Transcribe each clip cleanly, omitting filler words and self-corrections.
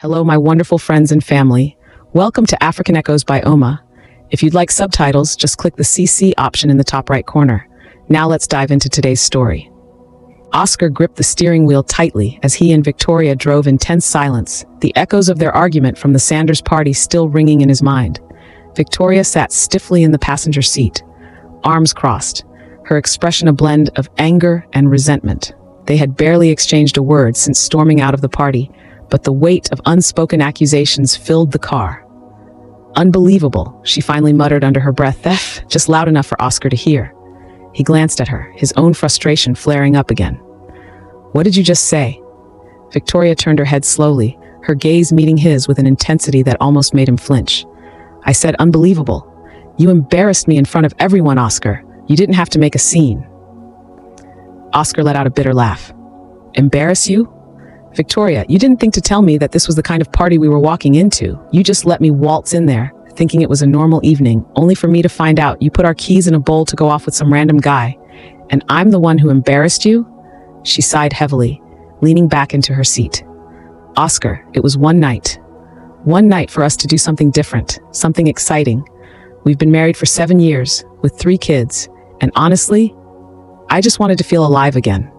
Hello, my wonderful friends and family. Welcome to African Echoes by Oma. If you'd like subtitles, just click the CC option in the top right corner. Now let's dive into today's story. Oscar gripped the steering wheel tightly as he and Victoria drove in tense silence, the echoes of their argument from the Sanders party still ringing in his mind. Victoria sat stiffly in the passenger seat, arms crossed, her expression a blend of anger and resentment. They had barely exchanged a word since storming out of the party, but the weight of unspoken accusations filled the car. Unbelievable, she finally muttered under her breath, just loud enough for Oscar to hear. He glanced at her, his own frustration flaring up again. What did you just say? Victoria turned her head slowly, her gaze meeting his with an intensity that almost made him flinch. I said unbelievable. You embarrassed me in front of everyone, Oscar. You didn't have to make a scene. Oscar let out a bitter laugh. Embarrass you? Victoria, you didn't think to tell me that this was the kind of party we were walking into. You just let me waltz in there, thinking it was a normal evening, only for me to find out you put our keys in a bowl to go off with some random guy. And I'm the one who embarrassed you? She sighed heavily, leaning back into her seat. Oscar, it was one night. One night for us to do something different, something exciting. We've been married for 7 years, with 3 kids, and honestly, I just wanted to feel alive again.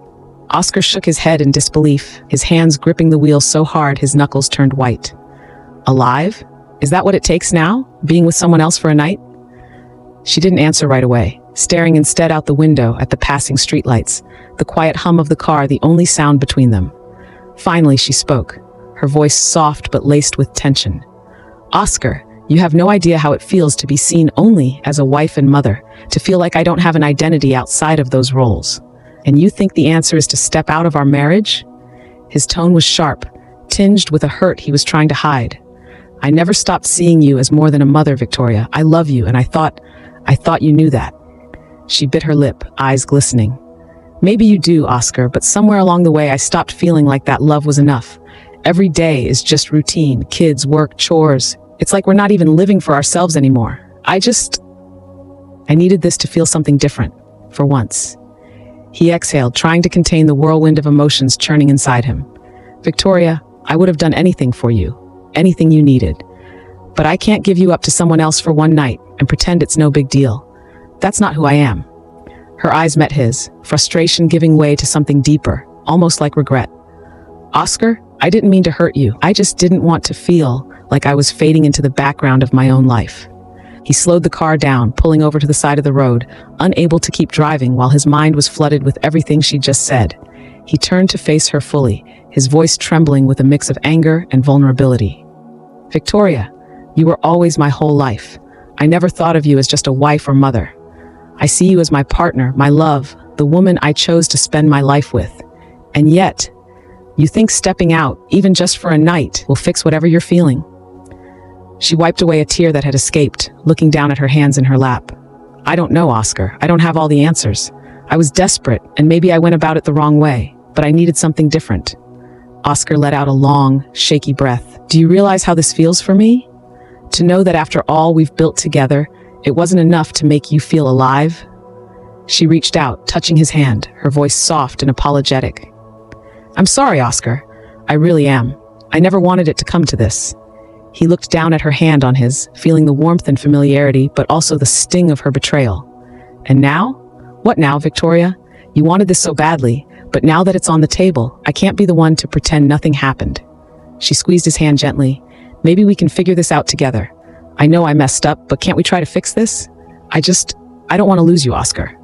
Oscar shook his head in disbelief, his hands gripping the wheel so hard his knuckles turned white. Alive? Is that what it takes now? Being with someone else for a night? She didn't answer right away, staring instead out the window at the passing streetlights, the quiet hum of the car the only sound between them. Finally, she spoke, her voice soft but laced with tension. Oscar, you have no idea how it feels to be seen only as a wife and mother, to feel like I don't have an identity outside of those roles. And you think the answer is to step out of our marriage? His tone was sharp, tinged with a hurt he was trying to hide. I never stopped seeing you as more than a mother, Victoria. I love you, and I thought you knew that. She bit her lip, eyes glistening. Maybe you do, Oscar, but somewhere along the way I stopped feeling like that love was enough. Every day is just routine, kids, work, chores. It's like we're not even living for ourselves anymore. I needed this to feel something different, for once. He exhaled, trying to contain the whirlwind of emotions churning inside him. Victoria, I would have done anything for you, anything you needed. But I can't give you up to someone else for one night and pretend it's no big deal. That's not who I am. Her eyes met his, frustration giving way to something deeper, almost like regret. Oscar, I didn't mean to hurt you. I just didn't want to feel like I was fading into the background of my own life. He slowed the car down, pulling over to the side of the road, unable to keep driving while his mind was flooded with everything she'd just said. He turned to face her fully, his voice trembling with a mix of anger and vulnerability. Victoria, you were always my whole life. I never thought of you as just a wife or mother. I see you as my partner, my love, the woman I chose to spend my life with. And yet, you think stepping out, even just for a night, will fix whatever you're feeling. She wiped away a tear that had escaped, looking down at her hands in her lap. I don't know, Oscar. I don't have all the answers. I was desperate, and maybe I went about it the wrong way, but I needed something different. Oscar let out a long, shaky breath. Do you realize how this feels for me? To know that after all we've built together, it wasn't enough to make you feel alive? She reached out, touching his hand, her voice soft and apologetic. I'm sorry, Oscar. I really am. I never wanted it to come to this. He looked down at her hand on his, feeling the warmth and familiarity, but also the sting of her betrayal. And now? What now, Victoria? You wanted this so badly, but now that it's on the table, I can't be the one to pretend nothing happened. She squeezed his hand gently. Maybe we can figure this out together. I know I messed up, but can't we try to fix this? I don't want to lose you, Oscar.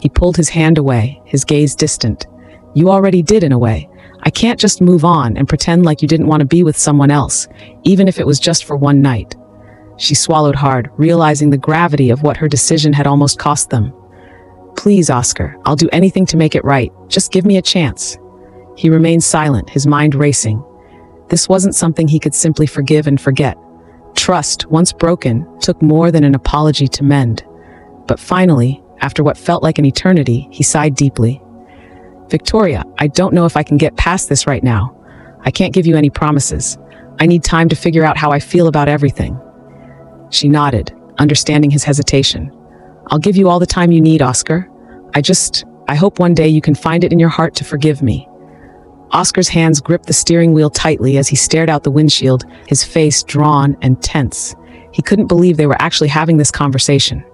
He pulled his hand away, his gaze distant. You already did in a way. I can't just move on and pretend like you didn't want to be with someone else, even if it was just for one night. She swallowed hard, realizing the gravity of what her decision had almost cost them. Please, Oscar, I'll do anything to make it right. Just give me a chance. He remained silent, his mind racing. This wasn't something he could simply forgive and forget. Trust, once broken, took more than an apology to mend. But finally, after what felt like an eternity, he sighed deeply. Victoria, I don't know if I can get past this right now. I can't give you any promises. I need time to figure out how I feel about everything. She nodded, understanding his hesitation. I'll give you all the time you need, Oscar. I hope one day you can find it in your heart to forgive me. Oscar's hands gripped the steering wheel tightly as he stared out the windshield, his face drawn and tense. He couldn't believe they were actually having this conversation.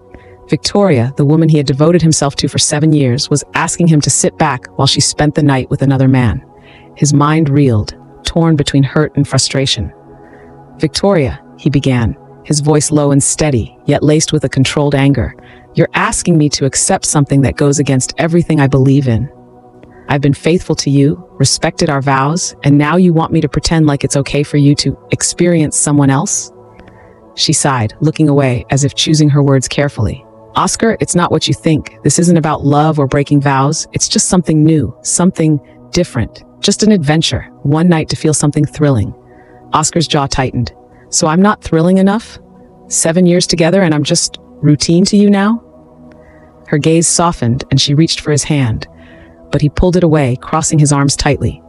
Victoria, the woman he had devoted himself to for 7 years, was asking him to sit back while she spent the night with another man. His mind reeled, torn between hurt and frustration. "Victoria," he began, his voice low and steady, yet laced with a controlled anger. "You're asking me to accept something that goes against everything I believe in. I've been faithful to you, respected our vows, and now you want me to pretend like it's okay for you to experience someone else?" She sighed, looking away as if choosing her words carefully. "Oscar, it's not what you think. This isn't about love or breaking vows. It's just something new, something different. Just an adventure, one night to feel something thrilling." Oscar's jaw tightened. "So I'm not thrilling enough? 7 years together and I'm just routine to you now?" Her gaze softened and she reached for his hand, but he pulled it away, crossing his arms tightly.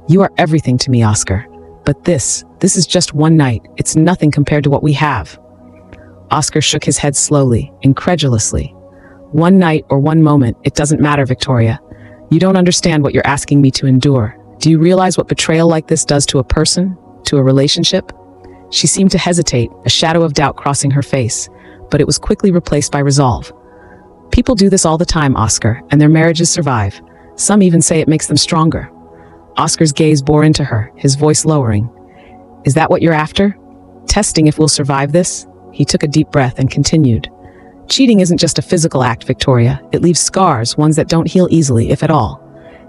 "You are everything to me, Oscar. But this is just one night. It's nothing compared to what we have." Oscar shook his head slowly, incredulously. "One night or one moment, it doesn't matter, Victoria. You don't understand what you're asking me to endure. Do you realize what betrayal like this does to a person, to a relationship?" She seemed to hesitate, a shadow of doubt crossing her face, but it was quickly replaced by resolve. "People do this all the time, Oscar, and their marriages survive. Some even say it makes them stronger." Oscar's gaze bore into her, his voice lowering. "Is that what you're after? Testing if we'll survive this?" He took a deep breath and continued. "Cheating isn't just a physical act, Victoria. It leaves scars, ones that don't heal easily, if at all.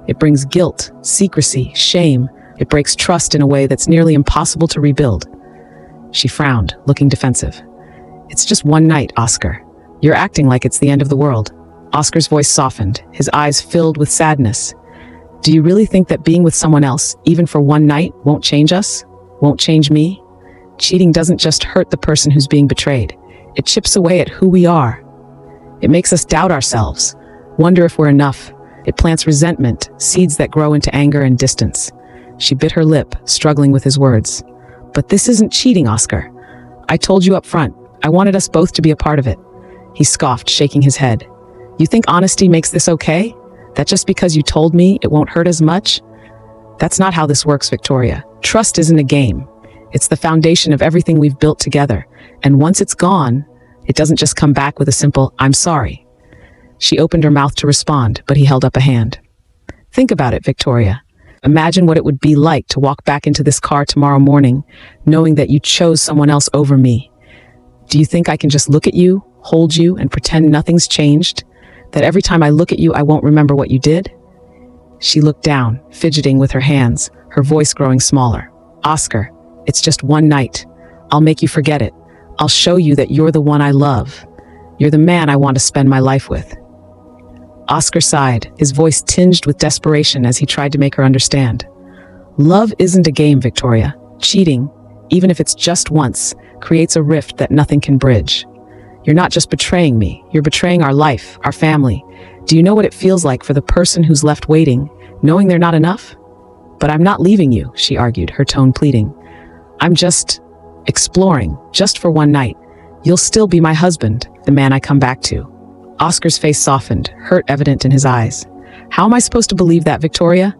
It brings guilt, secrecy, shame. It breaks trust in a way that's nearly impossible to rebuild." She frowned, looking defensive. "It's just one night, Oscar. You're acting like it's the end of the world." Oscar's voice softened, his eyes filled with sadness. "Do you really think that being with someone else, even for one night, won't change us? Won't change me? Cheating doesn't just hurt the person who's being betrayed. It chips away at who we are. It makes us doubt ourselves, wonder if we're enough. It plants resentment, seeds that grow into anger and distance." She bit her lip, struggling with his words. "But this isn't cheating, Oscar. I told you up front. I wanted us both to be a part of it." He scoffed, shaking his head. "You think honesty makes this okay? That just because you told me, it won't hurt as much? That's not how this works, Victoria. Trust isn't a game. It's the foundation of everything we've built together. And once it's gone, it doesn't just come back with a simple, 'I'm sorry.'" She opened her mouth to respond, but he held up a hand. "Think about it, Victoria. Imagine what it would be like to walk back into this car tomorrow morning, knowing that you chose someone else over me. Do you think I can just look at you, hold you, and pretend nothing's changed? That every time I look at you, I won't remember what you did?" She looked down, fidgeting with her hands, her voice growing smaller. "Oscar, it's just one night. I'll make you forget it. I'll show you that you're the one I love. You're the man I want to spend my life with." Oscar sighed, his voice tinged with desperation as he tried to make her understand. "Love isn't a game, Victoria. Cheating, even if it's just once, creates a rift that nothing can bridge. You're not just betraying me, you're betraying our life, our family. Do you know what it feels like for the person who's left waiting, knowing they're not enough?" "But I'm not leaving you," she argued, her tone pleading. "I'm just exploring, just for one night. You'll still be my husband, the man I come back to." Oscar's face softened, hurt evident in his eyes. "How am I supposed to believe that, Victoria?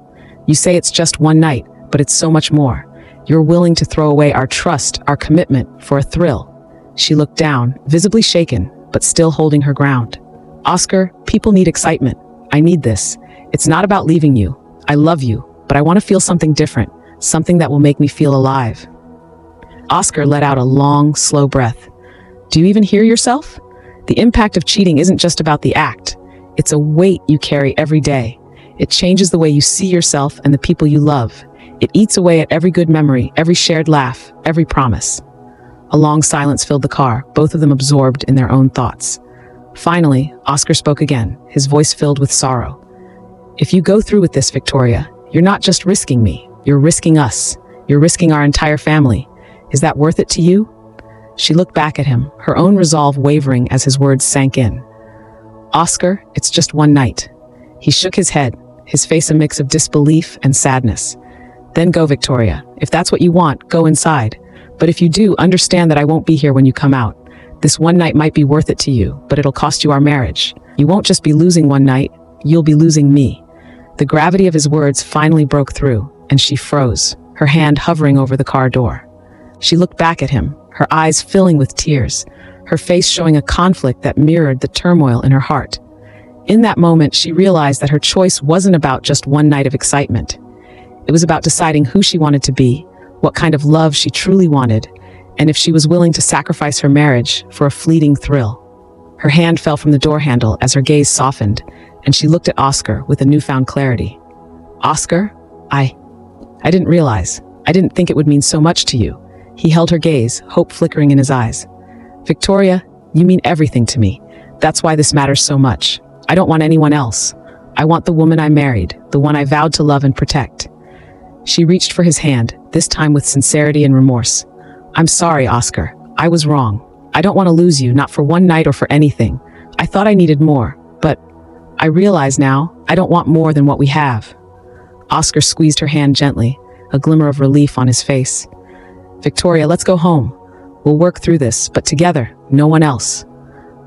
You say it's just one night, but it's so much more. You're willing to throw away our trust, our commitment, for a thrill." She looked down, visibly shaken, but still holding her ground. "Oscar, people need excitement. I need this. It's not about leaving you. I love you, but I want to feel something different, something that will make me feel alive." Oscar let out a long, slow breath. "Do you even hear yourself? The impact of cheating isn't just about the act. It's a weight you carry every day. It changes the way you see yourself and the people you love. It eats away at every good memory, every shared laugh, every promise." A long silence filled the car, both of them absorbed in their own thoughts. Finally, Oscar spoke again, his voice filled with sorrow. "If you go through with this, Victoria, you're not just risking me, you're risking us. You're risking our entire family. Is that worth it to you?" She looked back at him, her own resolve wavering as his words sank in. "Oscar, it's just one night." He shook his head, his face a mix of disbelief and sadness. "Then go, Victoria. If that's what you want, go inside. But if you do, understand that I won't be here when you come out. This one night might be worth it to you, but it'll cost you our marriage. You won't just be losing one night, you'll be losing me. The gravity of his words finally broke through, and she froze, her hand hovering over the car door. She looked back at him, her eyes filling with tears, her face showing a conflict that mirrored the turmoil in her heart. In that moment, she realized that her choice wasn't about just one night of excitement. It was about deciding who she wanted to be, what kind of love she truly wanted, and if she was willing to sacrifice her marriage for a fleeting thrill. Her hand fell from the door handle as her gaze softened, and she looked at Oscar with a newfound clarity. "Oscar, I didn't realize. I didn't think it would mean so much to you." He held her gaze, hope flickering in his eyes. "Victoria, you mean everything to me. That's why this matters so much. I don't want anyone else. I want the woman I married, the one I vowed to love and protect." She reached for his hand, this time with sincerity and remorse. "I'm sorry, Oscar. I was wrong. I don't want to lose you, not for one night or for anything. I thought I needed more, but I realize now I don't want more than what we have." Oscar squeezed her hand gently, a glimmer of relief on his face. "Victoria, let's go home. We'll work through this, but together, no one else."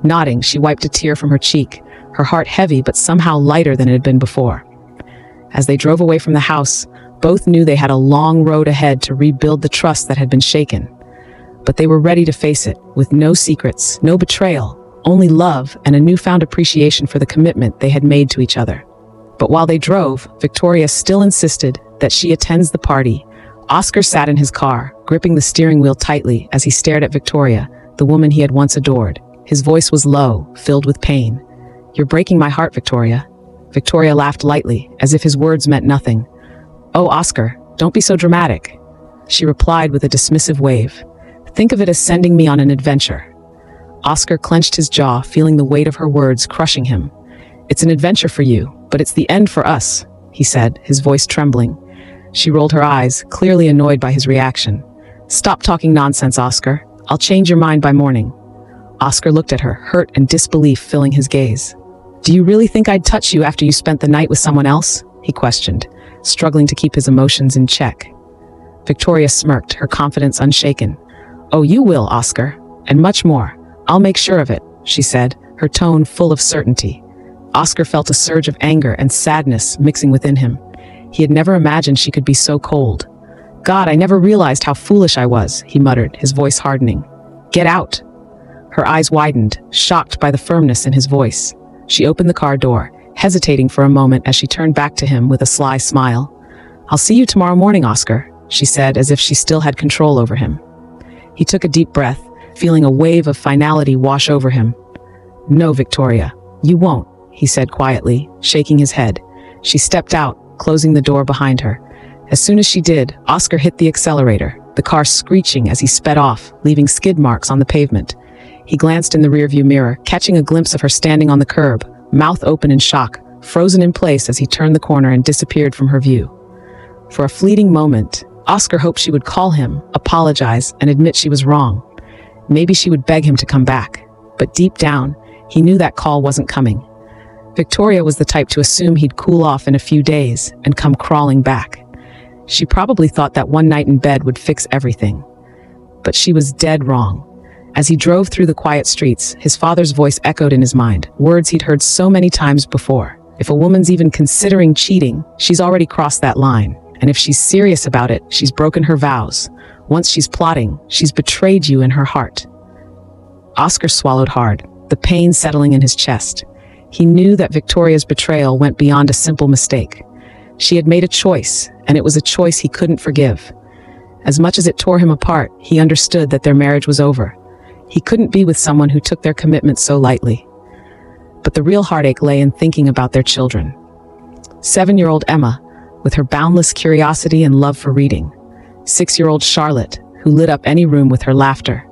Nodding, she wiped a tear from her cheek, her heart heavy but somehow lighter than it had been before. As they drove away from the house, both knew they had a long road ahead to rebuild the trust that had been shaken. But they were ready to face it, with no secrets, no betrayal, only love and a newfound appreciation for the commitment they had made to each other. But while they drove, Victoria still insisted that she attends the party. Oscar sat in his car, gripping the steering wheel tightly as he stared at Victoria, the woman he had once adored. His voice was low, filled with pain. "You're breaking my heart, Victoria." Victoria laughed lightly, as if his words meant nothing. "Oh, Oscar, don't be so dramatic." She replied with a dismissive wave. "Think of it as sending me on an adventure." Oscar clenched his jaw, feeling the weight of her words crushing him. "It's an adventure for you, but it's the end for us," he said, his voice trembling. She rolled her eyes, clearly annoyed by his reaction. "Stop talking nonsense, Oscar. I'll change your mind by morning." Oscar looked at her, hurt and disbelief filling his gaze. "Do you really think I'd touch you after you spent the night with someone else?" he questioned, struggling to keep his emotions in check. Victoria smirked, her confidence unshaken. "Oh, you will, Oscar, and much more. I'll make sure of it," she said, her tone full of certainty. Oscar felt a surge of anger and sadness mixing within him. He had never imagined she could be so cold. "God, I never realized how foolish I was," he muttered, his voice hardening. "Get out." Her eyes widened, shocked by the firmness in his voice. She opened the car door, hesitating for a moment as she turned back to him with a sly smile. "I'll see you tomorrow morning, Oscar," she said, as if she still had control over him. He took a deep breath, feeling a wave of finality wash over him. "No, Victoria, you won't," he said quietly, shaking his head. She stepped out, closing the door behind her. As soon as she did, Oscar hit the accelerator, the car screeching as he sped off, leaving skid marks on the pavement. He glanced in the rearview mirror, catching a glimpse of her standing on the curb, mouth open in shock, frozen in place as he turned the corner and disappeared from her view. For a fleeting moment, Oscar hoped she would call him, apologize, and admit she was wrong. Maybe she would beg him to come back. But deep down, he knew that call wasn't coming. Victoria was the type to assume he'd cool off in a few days and come crawling back. She probably thought that one night in bed would fix everything. But she was dead wrong. As he drove through the quiet streets, his father's voice echoed in his mind, words he'd heard so many times before. If a woman's even considering cheating, she's already crossed that line. And if she's serious about it, she's broken her vows. Once she's plotting, she's betrayed you in her heart. Oscar swallowed hard, the pain settling in his chest. He knew that Victoria's betrayal went beyond a simple mistake. She had made a choice, and it was a choice he couldn't forgive. As much as it tore him apart, he understood that their marriage was over. He couldn't be with someone who took their commitment so lightly. But the real heartache lay in thinking about their children. 7-year-old Emma, with her boundless curiosity and love for reading. 6-year-old Charlotte, who lit up any room with her laughter.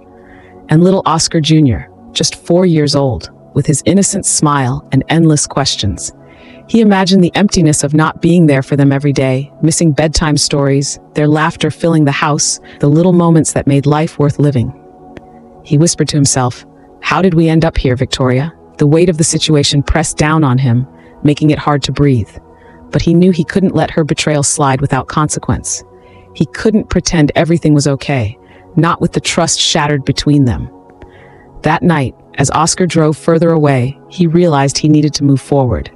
And little Oscar Jr., just 4 years old, with his innocent smile and endless questions. He imagined the emptiness of not being there for them every day, missing bedtime stories, their laughter filling the house, the little moments that made life worth living. He whispered to himself, "How did we end up here, Victoria?" The weight of the situation pressed down on him, making it hard to breathe. But he knew he couldn't let her betrayal slide without consequence. He couldn't pretend everything was okay, not with the trust shattered between them. That night, as Oscar drove further away, he realized he needed to move forward.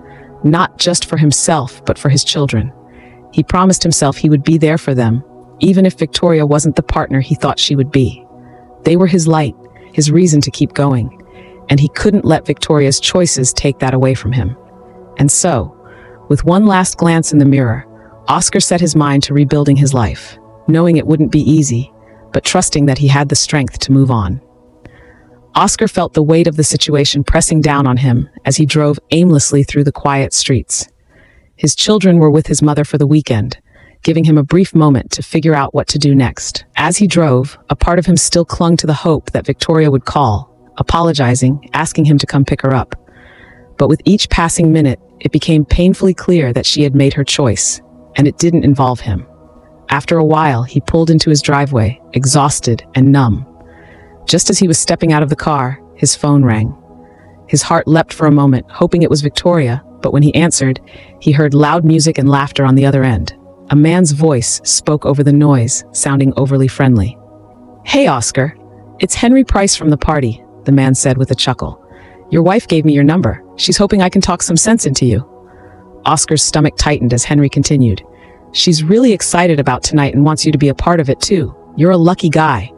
not just for himself, but for his children. He promised himself he would be there for them, even if Victoria wasn't the partner he thought she would be. They were his light, his reason to keep going, and he couldn't let Victoria's choices take that away from him. And so, with one last glance in the mirror, Oscar set his mind to rebuilding his life, knowing it wouldn't be easy, but trusting that he had the strength to move on. Oscar felt the weight of the situation pressing down on him as he drove aimlessly through the quiet streets. His children were with his mother for the weekend, giving him a brief moment to figure out what to do next. As he drove, a part of him still clung to the hope that Victoria would call, apologizing, asking him to come pick her up. But with each passing minute, it became painfully clear that she had made her choice, and it didn't involve him. After a while, he pulled into his driveway, exhausted and numb. Just as he was stepping out of the car, his phone rang. His heart leapt for a moment, hoping it was Victoria, but when he answered, he heard loud music and laughter on the other end. A man's voice spoke over the noise, sounding overly friendly. "Hey, Oscar. It's Henry Price from the party," the man said with a chuckle. "Your wife gave me your number. She's hoping I can talk some sense into you." Oscar's stomach tightened as Henry continued. "She's really excited about tonight and wants you to be a part of it too. You're a lucky guy.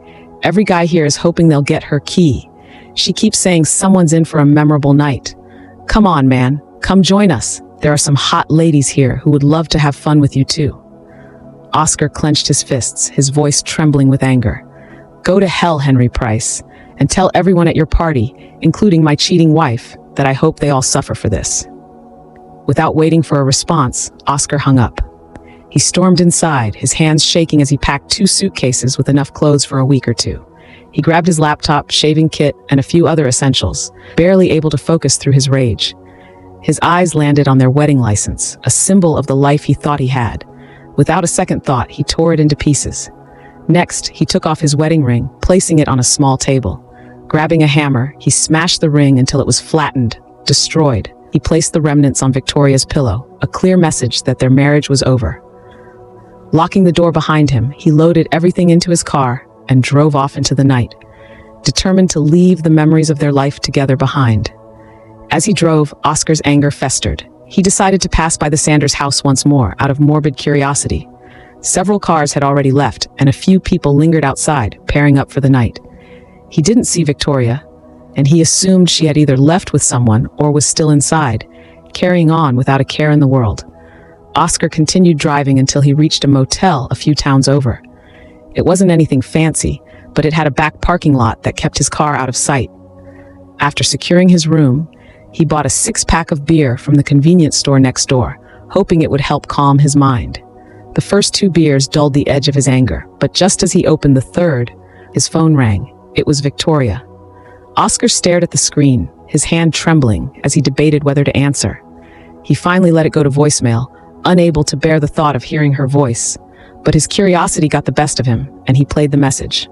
Every guy here is hoping they'll get her key. She keeps saying someone's in for a memorable night. Come on, man. Come join us. There are some hot ladies here who would love to have fun with you too." Oscar clenched his fists, his voice trembling with anger. "Go to hell, Henry Price, and tell everyone at your party, including my cheating wife, that I hope they all suffer for this." Without waiting for a response, Oscar hung up. He stormed inside, his hands shaking as he packed 2 suitcases with enough clothes for a week or two. He grabbed his laptop, shaving kit, and a few other essentials, barely able to focus through his rage. His eyes landed on their wedding license, a symbol of the life he thought he had. Without a second thought, he tore it into pieces. Next, he took off his wedding ring, placing it on a small table. Grabbing a hammer, he smashed the ring until it was flattened, destroyed. He placed the remnants on Victoria's pillow, a clear message that their marriage was over. Locking the door behind him, he loaded everything into his car and drove off into the night, determined to leave the memories of their life together behind. As he drove, Oscar's anger festered. He decided to pass by the Sanders house once more, out of morbid curiosity. Several cars had already left, and a few people lingered outside, pairing up for the night. He didn't see Victoria, and he assumed she had either left with someone or was still inside, carrying on without a care in the world. Oscar continued driving until he reached a motel a few towns over. It wasn't anything fancy, but it had a back parking lot that kept his car out of sight. After securing his room, he bought a 6-pack of beer from the convenience store next door, hoping it would help calm his mind. The first 2 beers dulled the edge of his anger, but just as he opened the third, his phone rang. It was Victoria. Oscar stared at the screen, his hand trembling as he debated whether to answer. He finally let it go to voicemail, unable to bear the thought of hearing her voice. But his curiosity got the best of him, and he played the message.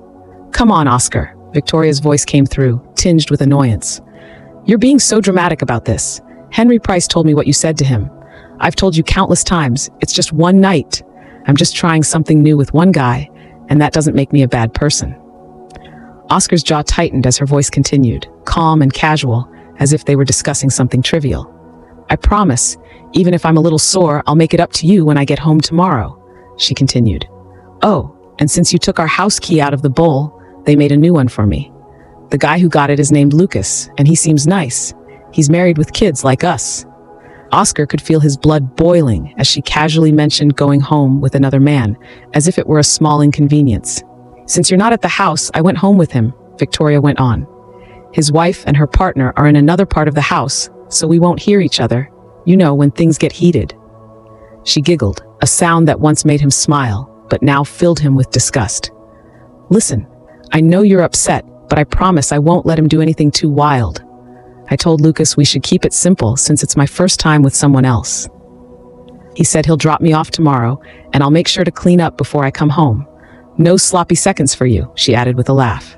"Come on, Oscar," Victoria's voice came through, tinged with annoyance. "You're being so dramatic about this. Henry Price told me what you said to him. I've told you countless times, it's just one night. I'm just trying something new with one guy, and that doesn't make me a bad person." Oscar's jaw tightened as her voice continued, calm and casual, as if they were discussing something trivial. "I promise, even if I'm a little sore, I'll make it up to you when I get home tomorrow," she continued. "Oh, and since you took our house key out of the bowl, they made a new one for me. The guy who got it is named Lucas, and he seems nice. He's married with kids like us." Oscar could feel his blood boiling as she casually mentioned going home with another man, as if it were a small inconvenience. "Since you're not at the house, I went home with him," Victoria went on. "His wife and her partner are in another part of the house, so we won't hear each other. You know, when things get heated." She giggled, a sound that once made him smile, but now filled him with disgust. "Listen, I know you're upset, but I promise I won't let him do anything too wild. I told Lucas we should keep it simple since it's my first time with someone else. He said he'll drop me off tomorrow, and I'll make sure to clean up before I come home. No sloppy seconds for you," she added with a laugh.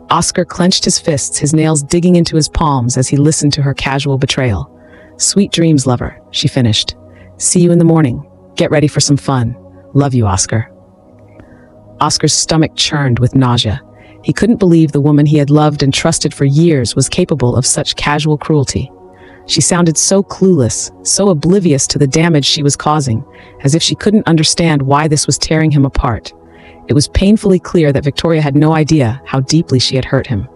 Oscar clenched his fists, his nails digging into his palms as he listened to her casual betrayal. "Sweet dreams, lover," she finished. "See you in the morning. Get ready for some fun. Love you, Oscar." Oscar's stomach churned with nausea. He couldn't believe the woman he had loved and trusted for years was capable of such casual cruelty. She sounded so clueless, so oblivious to the damage she was causing, as if she couldn't understand why this was tearing him apart. It was painfully clear that Victoria had no idea how deeply she had hurt him.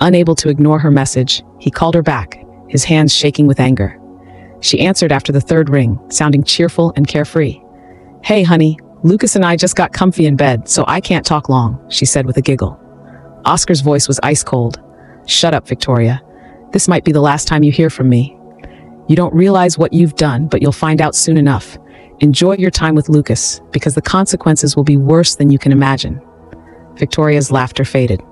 Unable to ignore her message, he called her back, his hands shaking with anger. She answered after the third ring, sounding cheerful and carefree. "Hey, honey, Lucas and I just got comfy in bed, so I can't talk long," she said with a giggle. Oscar's voice was ice cold. "Shut up, Victoria. This might be the last time you hear from me. You don't realize what you've done, but you'll find out soon enough. Enjoy your time with Lucas, because the consequences will be worse than you can imagine." Victoria's laughter faded.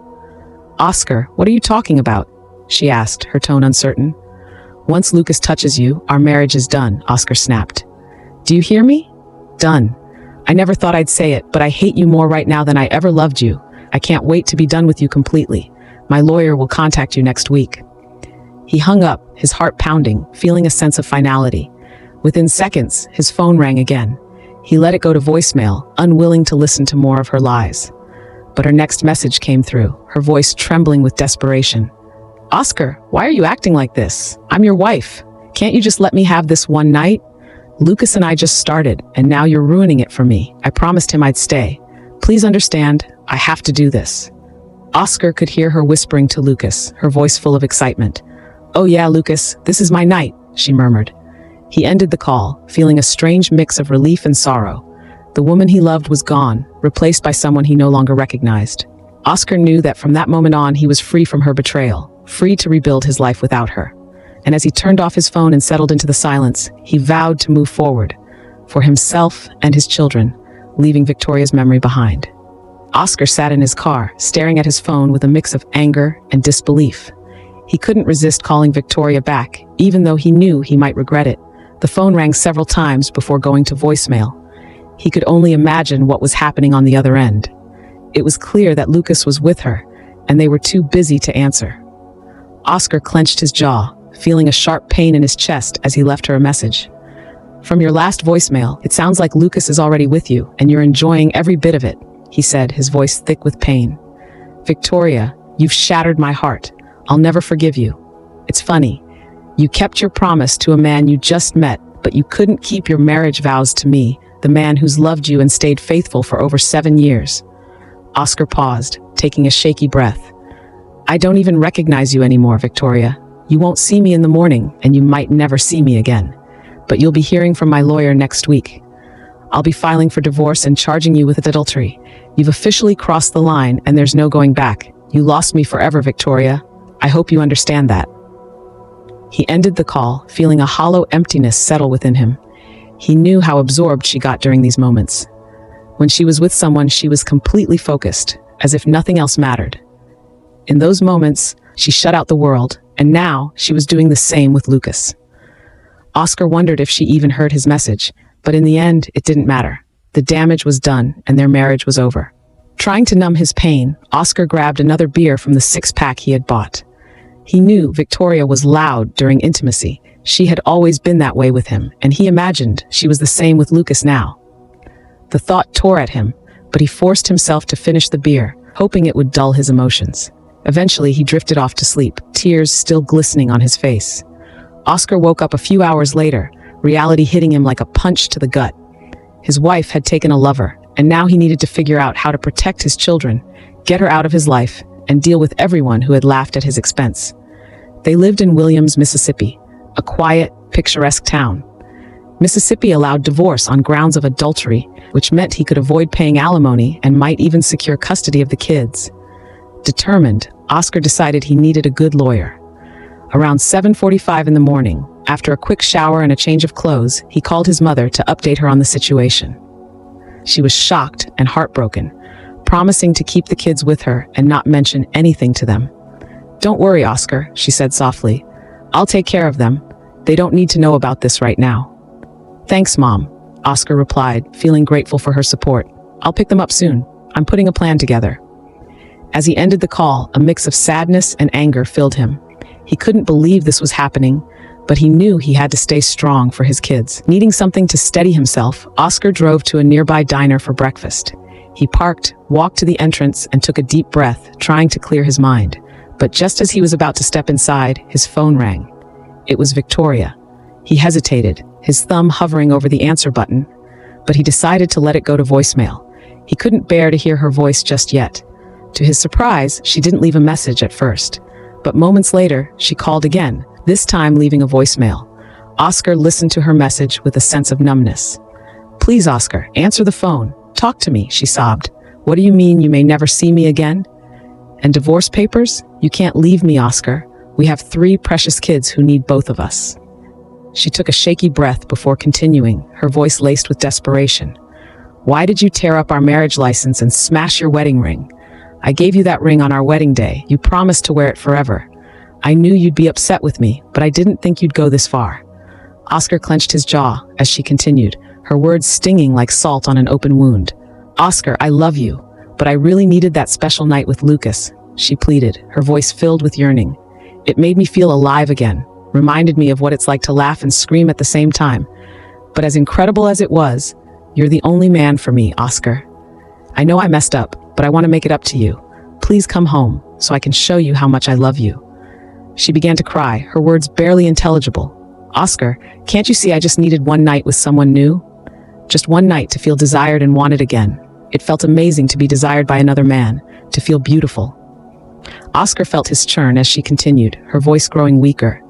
"Oscar, what are you talking about?" she asked, her tone uncertain. "Once Lucas touches you, our marriage is done," Oscar snapped. "Do you hear me? Done. I never thought I'd say it, but I hate you more right now than I ever loved you. I can't wait to be done with you completely. My lawyer will contact you next week." He hung up, his heart pounding, feeling a sense of finality. Within seconds, his phone rang again. He let it go to voicemail, unwilling to listen to more of her lies. But her next message came through, her voice trembling with desperation. "Oscar, why are you acting like this? I'm your wife. Can't you just let me have this one night? Lucas and I just started, and now you're ruining it for me. I promised him I'd stay. Please understand, I have to do this." Oscar could hear her whispering to Lucas, her voice full of excitement. "Oh yeah, Lucas, this is my night," she murmured. He ended the call, feeling a strange mix of relief and sorrow. The woman he loved was gone, replaced by someone he no longer recognized. Oscar knew that from that moment on he was free from her betrayal, free to rebuild his life without her. And as he turned off his phone and settled into the silence, he vowed to move forward, for himself and his children, leaving Victoria's memory behind. Oscar sat in his car, staring at his phone with a mix of anger and disbelief. He couldn't resist calling Victoria back, even though he knew he might regret it. The phone rang several times before going to voicemail. He could only imagine what was happening on the other end. It was clear that Lucas was with her, and they were too busy to answer. Oscar clenched his jaw, feeling a sharp pain in his chest as he left her a message. "From your last voicemail, it sounds like Lucas is already with you, and you're enjoying every bit of it," he said, his voice thick with pain. "Victoria, you've shattered my heart. I'll never forgive you. It's funny. You kept your promise to a man you just met, but you couldn't keep your marriage vows to me, the man who's loved you and stayed faithful for over 7 years. Oscar paused, taking a shaky breath. "I don't even recognize you anymore, Victoria. You won't see me in the morning, and you might never see me again. But you'll be hearing from my lawyer next week. I'll be filing for divorce and charging you with adultery. You've officially crossed the line, and there's no going back. You lost me forever, Victoria. I hope you understand that." He ended the call, feeling a hollow emptiness settle within him. He knew how absorbed she got during these moments. When she was with someone, she was completely focused, as if nothing else mattered. In those moments, she shut out the world, and now she was doing the same with Lucas. Oscar wondered if she even heard his message, but in the end, it didn't matter. The damage was done, and their marriage was over. Trying to numb his pain, Oscar grabbed another beer from the 6-pack he had bought. He knew Victoria was loud during intimacy. She had always been that way with him, and he imagined she was the same with Lucas now. The thought tore at him, but he forced himself to finish the beer, hoping it would dull his emotions. Eventually, he drifted off to sleep, tears still glistening on his face. Oscar woke up a few hours later, reality hitting him like a punch to the gut. His wife had taken a lover, and now he needed to figure out how to protect his children, get her out of his life, and deal with everyone who had laughed at his expense. They lived in Williams, Mississippi, a quiet, picturesque town. Mississippi allowed divorce on grounds of adultery, which meant he could avoid paying alimony and might even secure custody of the kids. Determined, Oscar decided he needed a good lawyer. Around 7:45 in the morning, after a quick shower and a change of clothes, he called his mother to update her on the situation. She was shocked and heartbroken, promising to keep the kids with her and not mention anything to them. "Don't worry, Oscar," she said softly. "I'll take care of them. They don't need to know about this right now." "Thanks, Mom," Oscar replied, feeling grateful for her support. "I'll pick them up soon. I'm putting a plan together." As he ended the call, a mix of sadness and anger filled him. He couldn't believe this was happening, but he knew he had to stay strong for his kids. Needing something to steady himself, Oscar drove to a nearby diner for breakfast. He parked, walked to the entrance, and took a deep breath, trying to clear his mind. But just as he was about to step inside, his phone rang. It was Victoria. He hesitated, his thumb hovering over the answer button, but he decided to let it go to voicemail. He couldn't bear to hear her voice just yet. To his surprise, she didn't leave a message at first, but moments later, she called again, this time leaving a voicemail. Oscar listened to her message with a sense of numbness. "Please, Oscar, answer the phone. Talk to me," she sobbed. "What do you mean you may never see me again? And divorce papers? You can't leave me, Oscar. We have 3 precious kids who need both of us." She took a shaky breath before continuing, her voice laced with desperation. "Why did you tear up our marriage license and smash your wedding ring? I gave you that ring on our wedding day. You promised to wear it forever. I knew you'd be upset with me, but I didn't think you'd go this far." Oscar clenched his jaw as she continued, her words stinging like salt on an open wound. "Oscar, I love you, but I really needed that special night with Lucas," she pleaded, her voice filled with yearning. "It made me feel alive again, reminded me of what it's like to laugh and scream at the same time. But as incredible as it was, you're the only man for me, Oscar. I know I messed up, but I want to make it up to you. Please come home so I can show you how much I love you." She began to cry, her words barely intelligible. "Oscar, can't you see I just needed one night with someone new? Just one night to feel desired and wanted again. It felt amazing to be desired by another man, to feel beautiful." Oscar felt his churn as she continued, her voice growing weaker.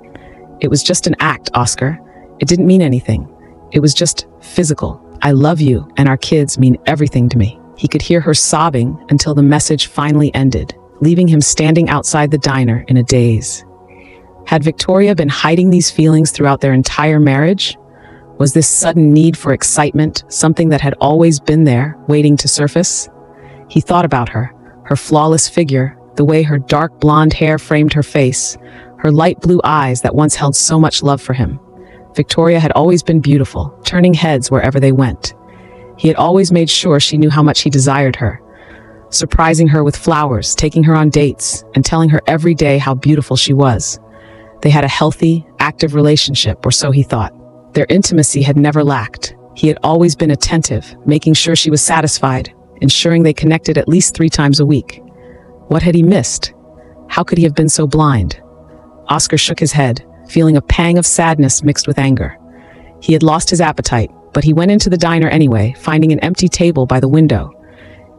"It was just an act, Oscar. It didn't mean anything. It was just physical. I love you, and our kids mean everything to me." He could hear her sobbing until the message finally ended, leaving him standing outside the diner in a daze. Had Victoria been hiding these feelings throughout their entire marriage? Was this sudden need for excitement something that had always been there, waiting to surface? He thought about her flawless figure, the way her dark blonde hair framed her face, her light blue eyes that once held so much love for him. Victoria had always been beautiful, turning heads wherever they went. He had always made sure she knew how much he desired her, surprising her with flowers, taking her on dates, and telling her every day how beautiful she was. They had a healthy, active relationship, or so he thought. Their intimacy had never lacked. He had always been attentive, making sure she was satisfied, ensuring they connected at least 3 times a week. What had he missed? How could he have been so blind? Oscar shook his head, feeling a pang of sadness mixed with anger. He had lost his appetite, but he went into the diner anyway, finding an empty table by the window.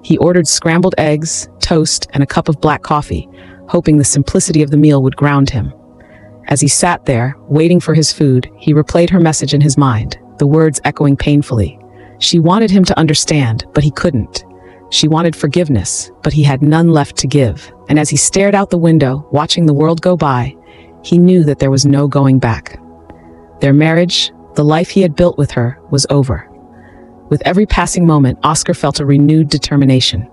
He ordered scrambled eggs, toast, and a cup of black coffee, hoping the simplicity of the meal would ground him. As he sat there, waiting for his food, he replayed her message in his mind, the words echoing painfully. She wanted him to understand, but he couldn't. She wanted forgiveness, but he had none left to give. And as he stared out the window, watching the world go by, he knew that there was no going back. Their marriage, the life he had built with her, was over. With every passing moment, Oscar felt a renewed determination.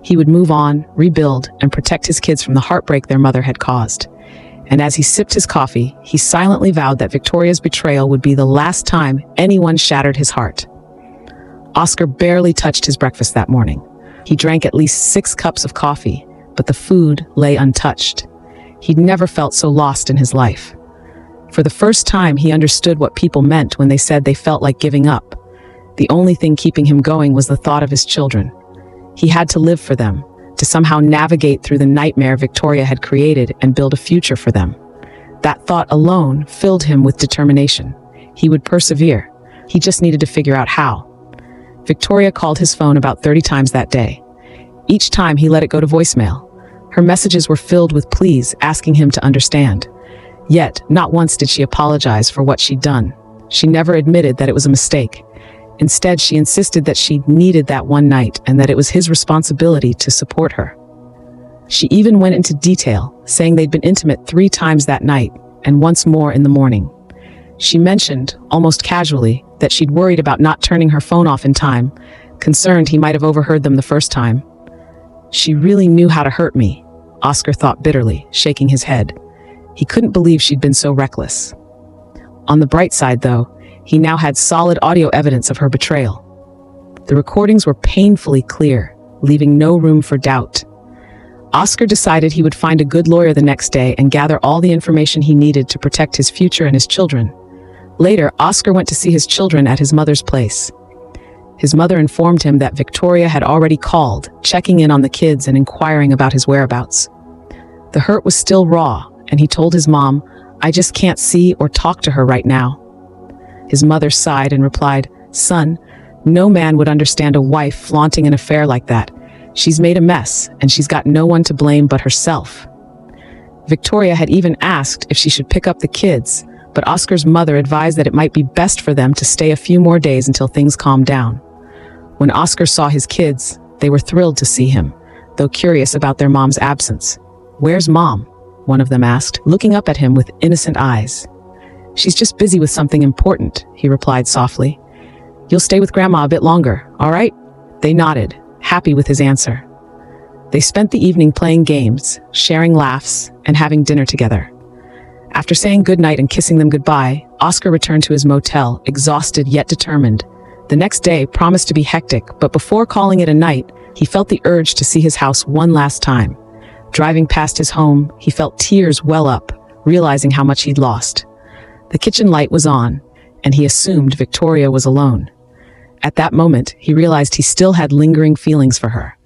He would move on, rebuild, and protect his kids from the heartbreak their mother had caused. And as he sipped his coffee, he silently vowed that Victoria's betrayal would be the last time anyone shattered his heart. Oscar barely touched his breakfast that morning. He drank at least 6 cups of coffee, but the food lay untouched. He'd never felt so lost in his life. For the first time, he understood what people meant when they said they felt like giving up. The only thing keeping him going was the thought of his children. He had to live for them, to somehow navigate through the nightmare Victoria had created and build a future for them. That thought alone filled him with determination. He would persevere. He just needed to figure out how. Victoria called his phone about 30 times that day. Each time he let it go to voicemail. Her messages were filled with pleas, asking him to understand. Yet, not once did she apologize for what she'd done. She never admitted that it was a mistake. Instead, she insisted that she needed that one night and that it was his responsibility to support her. She even went into detail, saying they'd been intimate 3 times that night and once more in the morning. She mentioned, almost casually, that she'd worried about not turning her phone off in time, concerned he might have overheard them the first time. She really knew how to hurt me, Oscar thought bitterly, shaking his head. He couldn't believe she'd been so reckless. On the bright side, though, he now had solid audio evidence of her betrayal. The recordings were painfully clear, leaving no room for doubt. Oscar decided he would find a good lawyer the next day and gather all the information he needed to protect his future and his children. Later, Oscar went to see his children at his mother's place. His mother informed him that Victoria had already called, checking in on the kids and inquiring about his whereabouts. The hurt was still raw, and he told his mom, I just can't see or talk to her right now." His mother sighed and replied, "Son, no man would understand a wife flaunting an affair like that. She's made a mess, and she's got no one to blame but herself." Victoria had even asked if she should pick up the kids, but Oscar's mother advised that it might be best for them to stay a few more days until things calmed down. When Oscar saw his kids, they were thrilled to see him, though curious about their mom's absence. "Where's Mom?" one of them asked, looking up at him with innocent eyes. "She's just busy with something important," he replied softly. "You'll stay with Grandma a bit longer, all right?" They nodded, happy with his answer. They spent the evening playing games, sharing laughs, and having dinner together. After saying goodnight and kissing them goodbye, Oscar returned to his motel, exhausted yet determined. The next day promised to be hectic, but before calling it a night, he felt the urge to see his house one last time. Driving past his home, he felt tears well up, realizing how much he'd lost. The kitchen light was on, and he assumed Victoria was alone. At that moment, he realized he still had lingering feelings for her.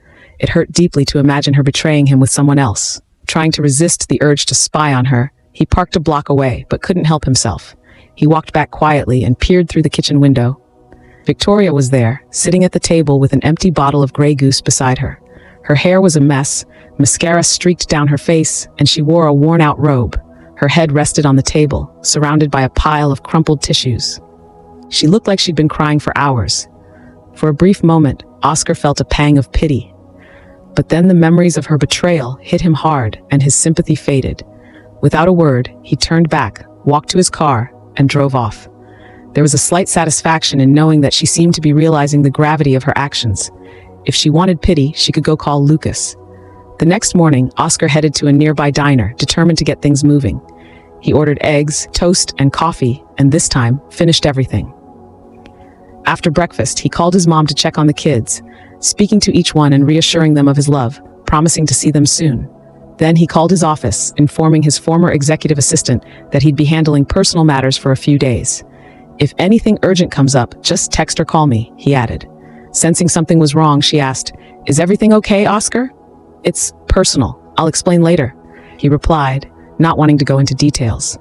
It hurt deeply to imagine her betraying him with someone else. Trying to resist the urge to spy on her, he parked a block away, but couldn't help himself. He walked back quietly and peered through the kitchen window. Victoria was there, sitting at the table with an empty bottle of Grey Goose beside her. Her hair was a mess, mascara streaked down her face, and she wore a worn-out robe. Her head rested on the table, surrounded by a pile of crumpled tissues. She looked like she'd been crying for hours. For a brief moment, Oscar felt a pang of pity. But then the memories of her betrayal hit him hard, and his sympathy faded. Without a word, he turned back, walked to his car, and drove off. There was a slight satisfaction in knowing that she seemed to be realizing the gravity of her actions. If she wanted pity, she could go call Lucas. The next morning, Oscar headed to a nearby diner, determined to get things moving. He ordered eggs, toast, and coffee, and this time, finished everything. After breakfast, he called his mom to check on the kids, speaking to each one and reassuring them of his love, promising to see them soon. Then he called his office, informing his former executive assistant that he'd be handling personal matters for a few days. "If anything urgent comes up, just text or call me," he added. Sensing something was wrong, she asked, "Is everything okay, Oscar?" "It's personal. I'll explain later," he replied, not wanting to go into details.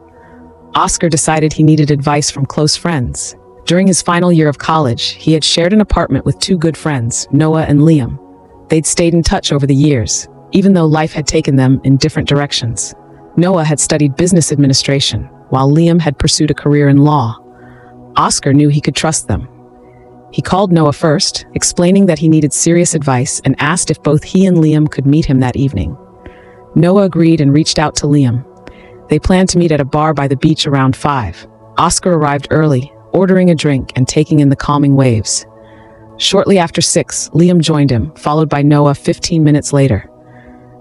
Oscar decided he needed advice from close friends. During his final year of college, he had shared an apartment with two good friends, Noah and Liam. They'd stayed in touch over the years, even though life had taken them in different directions. Noah had studied business administration, while Liam had pursued a career in law. Oscar knew he could trust them. He called Noah first, explaining that he needed serious advice and asked if both he and Liam could meet him that evening. Noah agreed and reached out to Liam. They planned to meet at a bar by the beach around 5. Oscar arrived early, ordering a drink and taking in the calming waves. Shortly after 6, Liam joined him, followed by Noah 15 minutes later.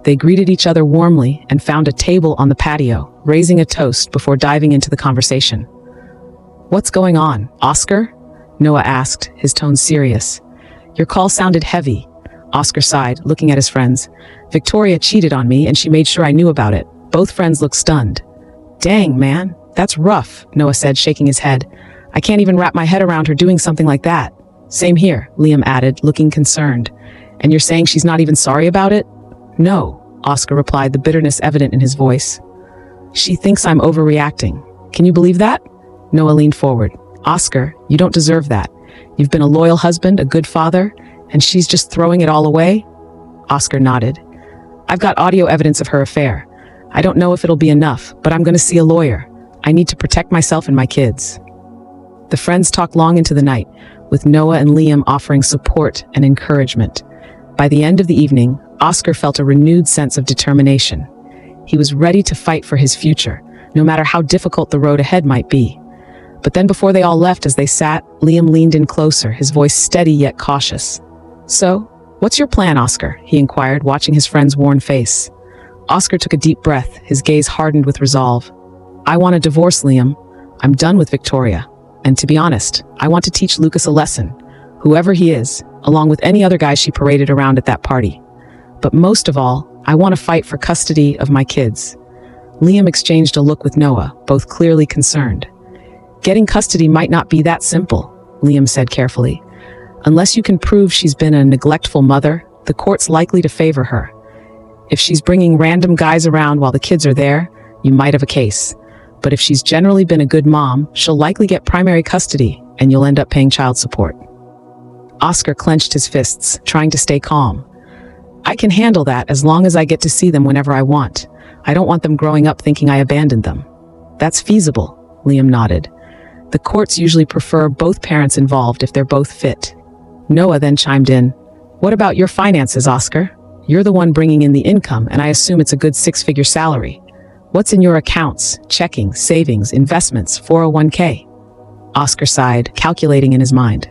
They greeted each other warmly and found a table on the patio, raising a toast before diving into the conversation. "What's going on, Oscar?" Noah asked, his tone serious. "Your call sounded heavy." Oscar sighed, looking at his friends. "Victoria cheated on me and she made sure I knew about it." Both friends looked stunned. "Dang, man, that's rough," Noah said, shaking his head. "I can't even wrap my head around her doing something like that." "Same here," Liam added, looking concerned. "And you're saying she's not even sorry about it?" "No," Oscar replied, the bitterness evident in his voice. "She thinks I'm overreacting. Can you believe that?" Noah leaned forward. "Oscar, you don't deserve that. You've been a loyal husband, a good father, and she's just throwing it all away?" Oscar nodded. "I've got audio evidence of her affair. I don't know if it'll be enough, but I'm going to see a lawyer. I need to protect myself and my kids." The friends talked long into the night, with Noah and Liam offering support and encouragement. By the end of the evening, Oscar felt a renewed sense of determination. He was ready to fight for his future, no matter how difficult the road ahead might be. But then before they all left, as they sat, Liam leaned in closer, his voice steady yet cautious. "So, what's your plan, Oscar?" he inquired, watching his friend's worn face. Oscar took a deep breath, his gaze hardened with resolve. "I want a divorce, Liam. I'm done with Victoria. And to be honest, I want to teach Lucas a lesson, whoever he is, along with any other guy she paraded around at that party. But most of all, I want to fight for custody of my kids." Liam exchanged a look with Noah, both clearly concerned. "Getting custody might not be that simple," Liam said carefully. "Unless you can prove she's been a neglectful mother, the court's likely to favor her. If she's bringing random guys around while the kids are there, you might have a case. But if she's generally been a good mom, she'll likely get primary custody, and you'll end up paying child support. Oscar clenched his fists, trying to stay calm. I can handle that as long as I get to see them whenever I want. I don't want them growing up thinking I abandoned them. That's feasible, Liam nodded. The courts usually prefer both parents involved if they're both fit. Noah then chimed in. What about your finances, Oscar? You're the one bringing in the income, and I assume it's a good 6-figure salary. What's in your accounts, checking, savings, investments, 401k? Oscar sighed, calculating in his mind.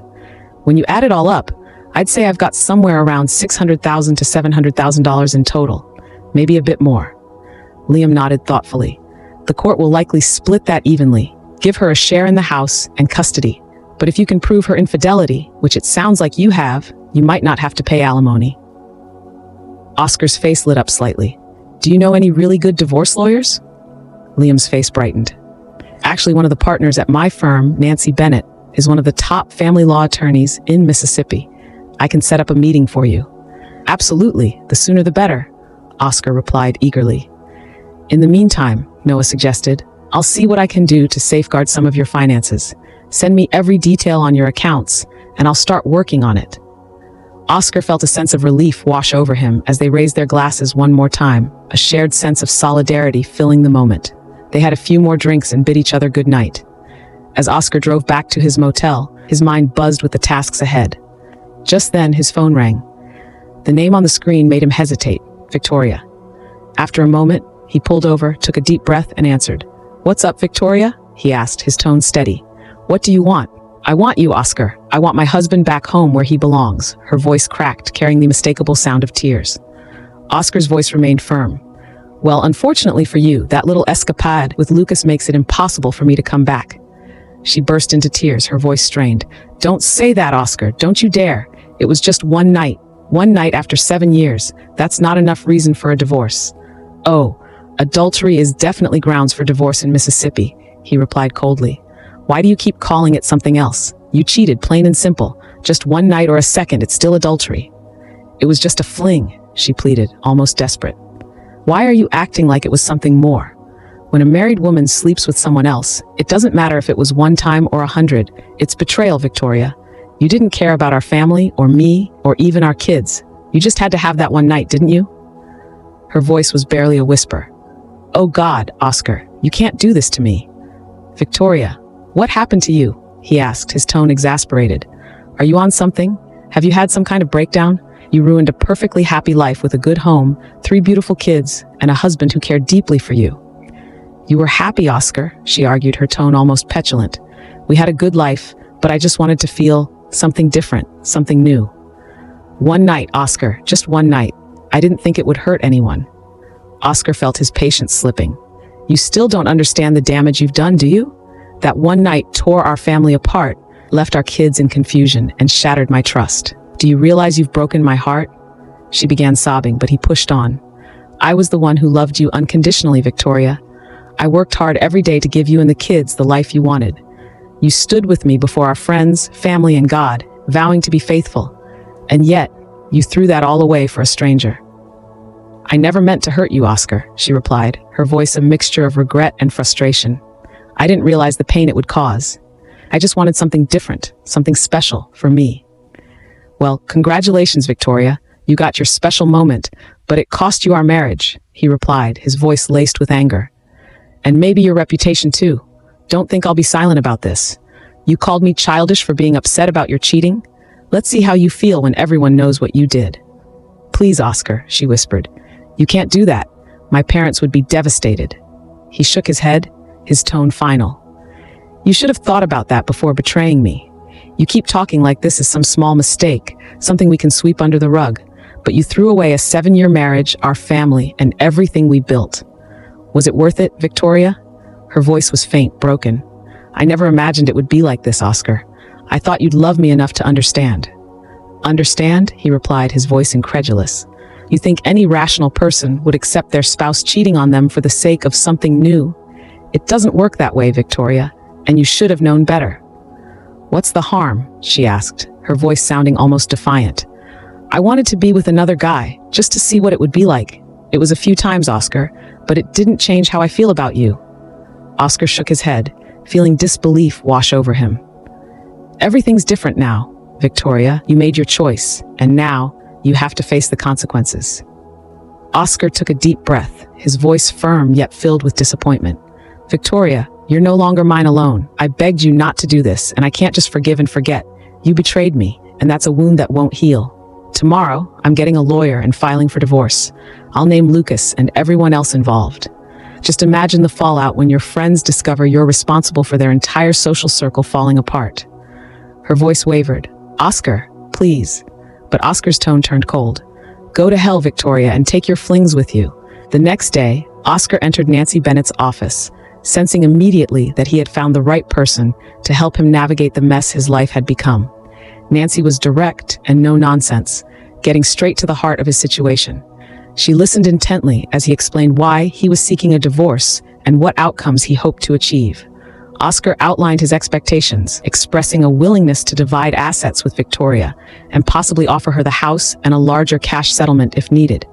When you add it all up, I'd say I've got somewhere around $600,000 to $700,000 in total, maybe a bit more. Liam nodded thoughtfully. The court will likely split that evenly, give her a share in the house and custody. But if you can prove her infidelity, which it sounds like you have, you might not have to pay alimony. Oscar's face lit up slightly. Do you know any really good divorce lawyers? Liam's face brightened. Actually, one of the partners at my firm, Nancy Bennett, is one of the top family law attorneys in Mississippi. I can set up a meeting for you. Absolutely, the sooner the better, Oscar replied eagerly. In the meantime, Noah suggested, I'll see what I can do to safeguard some of your finances. Send me every detail on your accounts, and I'll start working on it. Oscar felt a sense of relief wash over him as they raised their glasses one more time, a shared sense of solidarity filling the moment. They had a few more drinks and bid each other good night. As Oscar drove back to his motel, his mind buzzed with the tasks ahead. Just then, his phone rang. The name on the screen made him hesitate, Victoria. After a moment, he pulled over, took a deep breath, and answered. What's up, Victoria? He asked, his tone steady. What do you want? I want you, Oscar. I want my husband back home where he belongs. Her voice cracked, carrying the unmistakable sound of tears. Oscar's voice remained firm. Well, unfortunately for you, that little escapade with Lucas makes it impossible for me to come back. She burst into tears, her voice strained. Don't say that, Oscar. Don't you dare. It was just one night. One night after 7 years. That's not enough reason for a divorce. Oh, adultery is definitely grounds for divorce in Mississippi, he replied coldly. Why do you keep calling it something else? You cheated, plain and simple. Just one night or a second, it's still adultery. It was just a fling, she pleaded, almost desperate. Why are you acting like it was something more? When a married woman sleeps with someone else, it doesn't matter if it was 1 time or 100. It's betrayal, Victoria. You didn't care about our family, or me, or even our kids. You just had to have that one night, didn't you? Her voice was barely a whisper. Oh God, Oscar, you can't do this to me. Victoria, what happened to you? He asked, his tone exasperated. Are you on something? Have you had some kind of breakdown? You ruined a perfectly happy life with a good home, 3 beautiful kids, and a husband who cared deeply for you. You were happy, Oscar, she argued, her tone almost petulant. We had a good life, but I just wanted to feel something different, something new. One night, Oscar, just one night. I didn't think it would hurt anyone. Oscar felt his patience slipping. You still don't understand the damage you've done, do you? That one night tore our family apart, left our kids in confusion, and shattered my trust. Do you realize you've broken my heart? She began sobbing, but he pushed on. I was the one who loved you unconditionally, Victoria. I worked hard every day to give you and the kids the life you wanted. You stood with me before our friends, family, and God, vowing to be faithful. And yet, you threw that all away for a stranger. I never meant to hurt you, Oscar, she replied, her voice a mixture of regret and frustration. I didn't realize the pain it would cause. I just wanted something different, something special for me. Well, congratulations, Victoria. You got your special moment, but it cost you our marriage, he replied, his voice laced with anger. And maybe your reputation too. Don't think I'll be silent about this. You called me childish for being upset about your cheating? Let's see how you feel when everyone knows what you did. Please, Oscar, she whispered. You can't do that. My parents would be devastated. He shook his head, his tone final. You should have thought about that before betraying me. You keep talking like this is some small mistake, something we can sweep under the rug, but you threw away a 7-year marriage, our family, and everything we built. Was it worth it, Victoria? Her voice was faint, broken. I never imagined it would be like this, Oscar. I thought you'd love me enough to understand. Understand? He replied, his voice incredulous. You think any rational person would accept their spouse cheating on them for the sake of something new? It doesn't work that way, Victoria, and you should have known better. What's the harm? She asked, her voice sounding almost defiant. I wanted to be with another guy, just to see what it would be like. It was a few times, Oscar, but it didn't change how I feel about you. Oscar shook his head, feeling disbelief wash over him. Everything's different now, Victoria. You made your choice, and now you have to face the consequences. Oscar took a deep breath, his voice firm yet filled with disappointment. Victoria, you're no longer mine alone. I begged you not to do this, and I can't just forgive and forget. You betrayed me, and that's a wound that won't heal. Tomorrow, I'm getting a lawyer and filing for divorce. I'll name Lucas and everyone else involved. Just imagine the fallout when your friends discover you're responsible for their entire social circle falling apart. Her voice wavered. Oscar, please. But Oscar's tone turned cold. Go to hell, Victoria, and take your flings with you. The next day, Oscar entered Nancy Bennett's office, sensing immediately that he had found the right person to help him navigate the mess his life had become. Nancy was direct and no nonsense, getting straight to the heart of his situation. She listened intently as he explained why he was seeking a divorce and what outcomes he hoped to achieve. Oscar outlined his expectations, expressing a willingness to divide assets with Victoria and possibly offer her the house and a larger cash settlement if needed.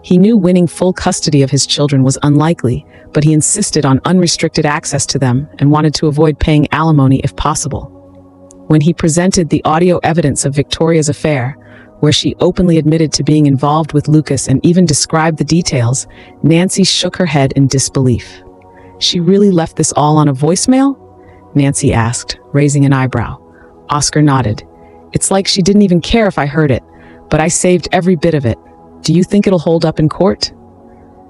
He knew winning full custody of his children was unlikely, but he insisted on unrestricted access to them and wanted to avoid paying alimony if possible. When he presented the audio evidence of Victoria's affair, where she openly admitted to being involved with Lucas and even described the details, Nancy shook her head in disbelief. She really left this all on a voicemail? Nancy asked, raising an eyebrow. Oscar nodded. It's like she didn't even care if I heard it, but I saved every bit of it. Do you think it'll hold up in court?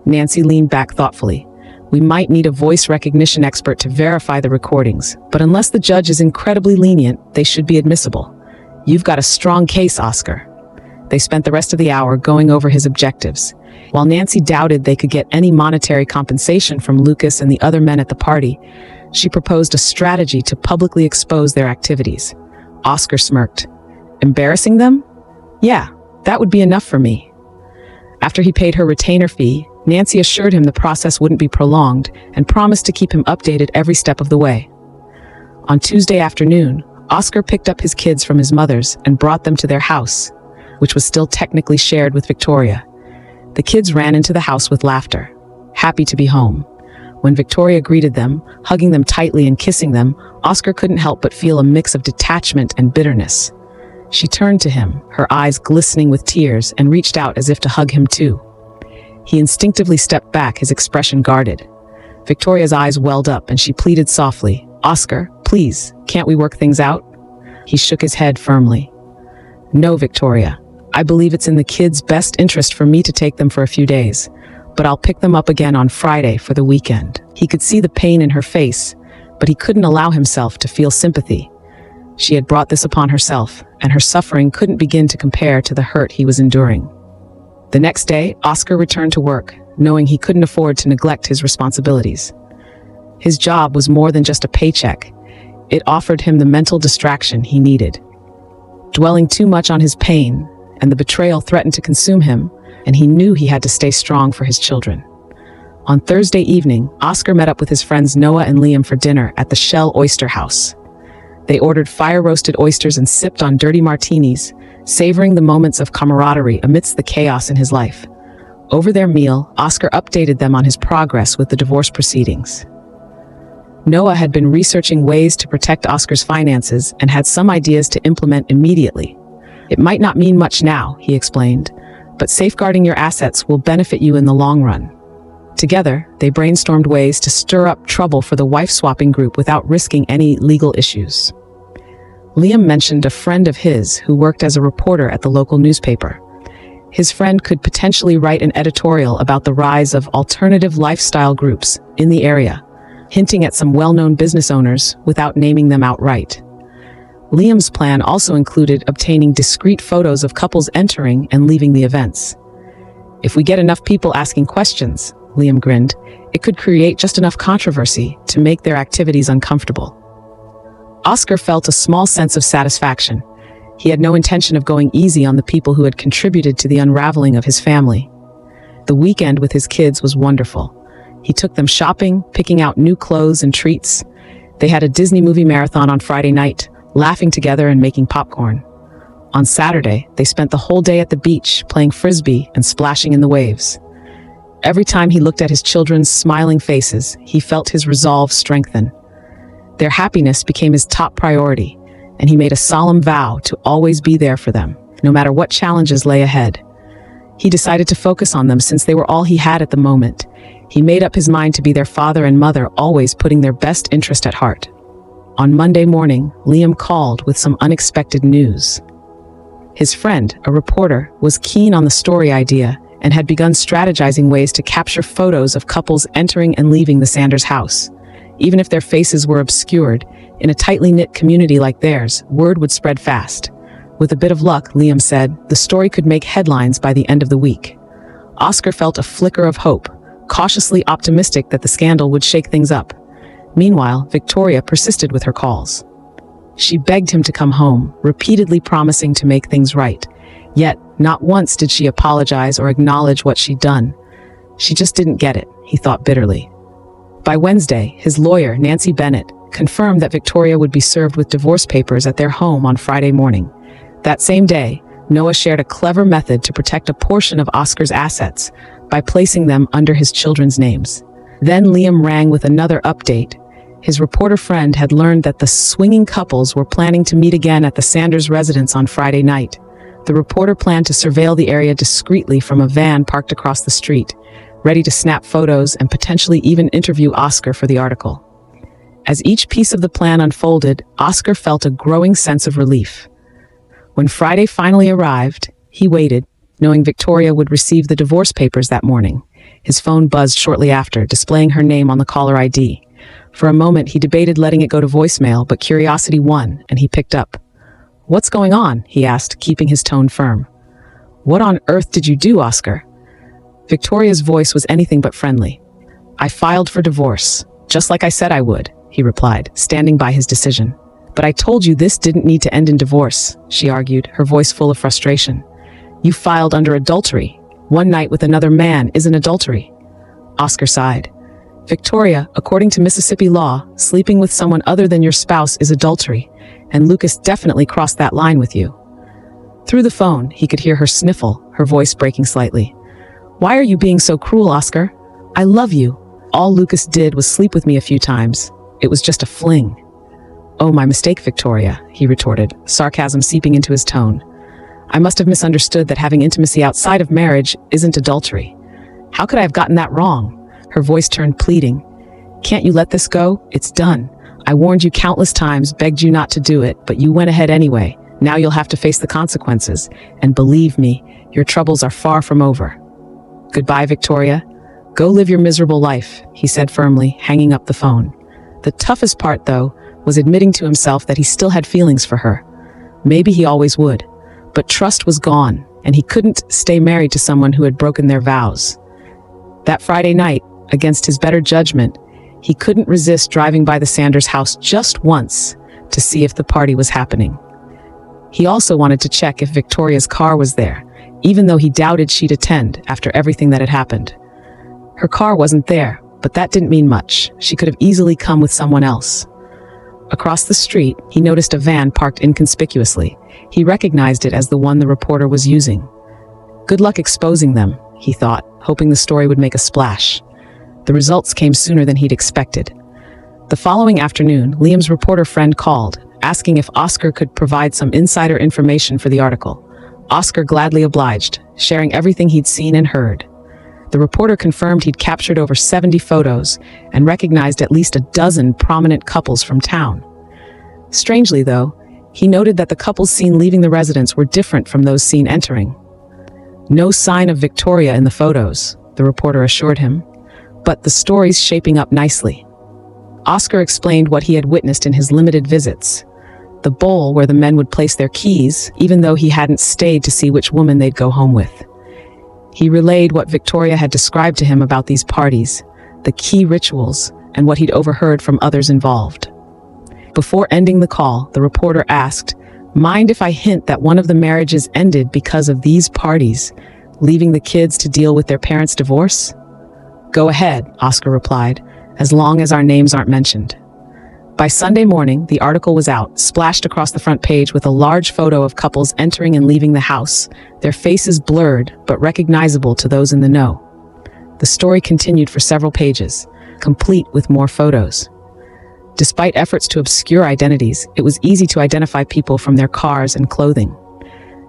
Nancy leaned back thoughtfully. We might need a voice recognition expert to verify the recordings, but unless the judge is incredibly lenient, they should be admissible. You've got a strong case, Oscar. They spent the rest of the hour going over his objectives. While Nancy doubted they could get any monetary compensation from Lucas and the other men at the party, she proposed a strategy to publicly expose their activities. Oscar smirked. Embarrassing them? Yeah, that would be enough for me. After he paid her retainer fee, Nancy assured him the process wouldn't be prolonged and promised to keep him updated every step of the way. On Tuesday afternoon, Oscar picked up his kids from his mother's and brought them to their house, which was still technically shared with Victoria. The kids ran into the house with laughter, happy to be home. When Victoria greeted them, hugging them tightly and kissing them, Oscar couldn't help but feel a mix of detachment and bitterness. She turned to him, her eyes glistening with tears, and reached out as if to hug him too. He instinctively stepped back, his expression guarded. Victoria's eyes welled up and she pleaded softly, Oscar, please, can't we work things out? He shook his head firmly. No, Victoria. I believe it's in the kids' best interest for me to take them for a few days, but I'll pick them up again on Friday for the weekend. He could see the pain in her face, but he couldn't allow himself to feel sympathy. She had brought this upon herself, and her suffering couldn't begin to compare to the hurt he was enduring. The next day, Oscar returned to work, knowing he couldn't afford to neglect his responsibilities. His job was more than just a paycheck. It offered him the mental distraction he needed. Dwelling too much on his pain, and the betrayal threatened to consume him, and he knew he had to stay strong for his children. On Thursday evening, Oscar met up with his friends Noah and Liam for dinner at the Shell Oyster House. They ordered fire-roasted oysters and sipped on dirty martinis, savoring the moments of camaraderie amidst the chaos in his life. Over their meal, Oscar updated them on his progress with the divorce proceedings. Noah had been researching ways to protect Oscar's finances and had some ideas to implement immediately. It might not mean much now, he explained, but safeguarding your assets will benefit you in the long run. Together, they brainstormed ways to stir up trouble for the wife-swapping group without risking any legal issues. Liam mentioned a friend of his who worked as a reporter at the local newspaper. His friend could potentially write an editorial about the rise of alternative lifestyle groups in the area, hinting at some well-known business owners without naming them outright. Liam's plan also included obtaining discreet photos of couples entering and leaving the events. If we get enough people asking questions, Liam grinned, it could create just enough controversy to make their activities uncomfortable. Oscar felt a small sense of satisfaction. He had no intention of going easy on the people who had contributed to the unraveling of his family. The weekend with his kids was wonderful. He took them shopping, picking out new clothes and treats. They had a Disney movie marathon on Friday night, laughing together and making popcorn. On Saturday, they spent the whole day at the beach, playing frisbee and splashing in the waves. Every time he looked at his children's smiling faces, he felt his resolve strengthen. Their happiness became his top priority, and he made a solemn vow to always be there for them, no matter what challenges lay ahead. He decided to focus on them since they were all he had at the moment. He made up his mind to be their father and mother, always putting their best interest at heart. On Monday morning, Liam called with some unexpected news. His friend, a reporter, was keen on the story idea and had begun strategizing ways to capture photos of couples entering and leaving the Sanders house. Even if their faces were obscured, in a tightly knit community like theirs, word would spread fast. With a bit of luck, Liam said, the story could make headlines by the end of the week. Oscar felt a flicker of hope, cautiously optimistic that the scandal would shake things up. Meanwhile, Victoria persisted with her calls. She begged him to come home, repeatedly promising to make things right. Yet, not once did she apologize or acknowledge what she'd done. She just didn't get it, he thought bitterly. By Wednesday, his lawyer, Nancy Bennett, confirmed that Victoria would be served with divorce papers at their home on Friday morning. That same day, Noah shared a clever method to protect a portion of Oscar's assets by placing them under his children's names. Then Liam rang with another update. His reporter friend had learned that the swinging couples were planning to meet again at the Sanders residence on Friday night. The reporter planned to surveil the area discreetly from a van parked across the street, ready to snap photos and potentially even interview Oscar for the article. As each piece of the plan unfolded, Oscar felt a growing sense of relief. When Friday finally arrived, he waited, knowing Victoria would receive the divorce papers that morning. His phone buzzed shortly after, displaying her name on the caller ID. For a moment, he debated letting it go to voicemail, but curiosity won, and he picked up. "What's going on?" he asked, keeping his tone firm. "What on earth did you do, Oscar?" Victoria's voice was anything but friendly. "I filed for divorce, just like I said I would," he replied, standing by his decision. "But I told you this didn't need to end in divorce," she argued, her voice full of frustration. "You filed under adultery. One night with another man isn't adultery." Oscar sighed. "Victoria, according to Mississippi law, sleeping with someone other than your spouse is adultery, and Lucas definitely crossed that line with you." Through the phone, he could hear her sniffle, her voice breaking slightly. "Why are you being so cruel, Oscar? I love you. All Lucas did was sleep with me a few times. It was just a fling." "Oh, my mistake, Victoria," he retorted, sarcasm seeping into his tone. "I must have misunderstood that having intimacy outside of marriage isn't adultery. How could I have gotten that wrong?" Her voice turned pleading. "Can't you let this go? It's done. I warned you countless times, begged you not to do it, but you went ahead anyway. Now you'll have to face the consequences. And believe me, your troubles are far from over." "Goodbye, Victoria. Go live your miserable life," he said firmly, hanging up the phone. The toughest part, though, was admitting to himself that he still had feelings for her. Maybe he always would. But trust was gone, and he couldn't stay married to someone who had broken their vows. That Friday night, against his better judgment, he couldn't resist driving by the Sanders house just once to see if the party was happening. He also wanted to check if Victoria's car was there, even though he doubted she'd attend after everything that had happened. Her car wasn't there, but that didn't mean much. She could have easily come with someone else. Across the street, he noticed a van parked inconspicuously. He recognized it as the one the reporter was using. Good luck exposing them, he thought, hoping the story would make a splash. The results came sooner than he'd expected. The following afternoon, Liam's reporter friend called, asking if Oscar could provide some insider information for the article. Oscar gladly obliged, sharing everything he'd seen and heard. The reporter confirmed he'd captured over 70 photos and recognized at least a dozen prominent couples from town. Strangely, though, he noted that the couples seen leaving the residence were different from those seen entering. "No sign of Victoria in the photos," the reporter assured him, "but the story's shaping up nicely." Oscar explained what he had witnessed in his limited visits. The bowl where the men would place their keys, even though he hadn't stayed to see which woman they'd go home with. He relayed what Victoria had described to him about these parties, the key rituals, and what he'd overheard from others involved. Before ending the call, the reporter asked, "Mind if I hint that one of the marriages ended because of these parties, leaving the kids to deal with their parents' divorce?" "Go ahead," Oscar replied, "as long as our names aren't mentioned." By Sunday morning, the article was out, splashed across the front page with a large photo of couples entering and leaving the house, their faces blurred but recognizable to those in the know. The story continued for several pages, complete with more photos. Despite efforts to obscure identities, it was easy to identify people from their cars and clothing.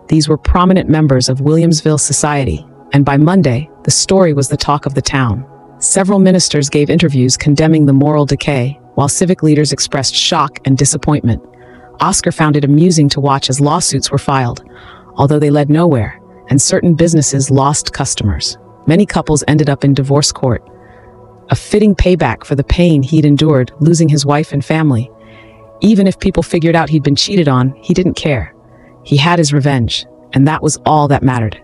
These were prominent members of Williamsville society, and by Monday, the story was the talk of the town. Several ministers gave interviews condemning the moral decay, while civic leaders expressed shock and disappointment. Oscar found it amusing to watch as lawsuits were filed, although they led nowhere, and certain businesses lost customers. Many couples ended up in divorce court, a fitting payback for the pain he'd endured losing his wife and family. Even if people figured out he'd been cheated on, he didn't care. He had his revenge, and that was all that mattered.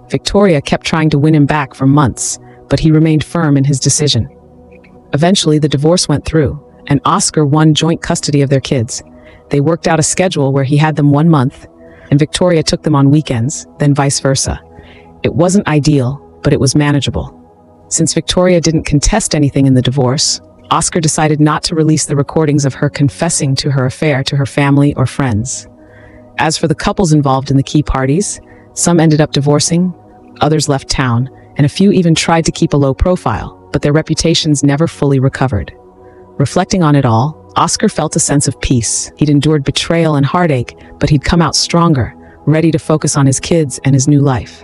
Victoria kept trying to win him back for months, but he remained firm in his decision. Eventually, the divorce went through, and Oscar won joint custody of their kids. They worked out a schedule where he had them 1 month, and Victoria took them on weekends, then vice versa. It wasn't ideal, but it was manageable. Since Victoria didn't contest anything in the divorce, Oscar decided not to release the recordings of her confessing to her affair to her family or friends. As for the couples involved in the key parties, some ended up divorcing, others left town, and a few even tried to keep a low profile, but their reputations never fully recovered. Reflecting on it all, Oscar felt a sense of peace. He'd endured betrayal and heartache, but he'd come out stronger, ready to focus on his kids and his new life.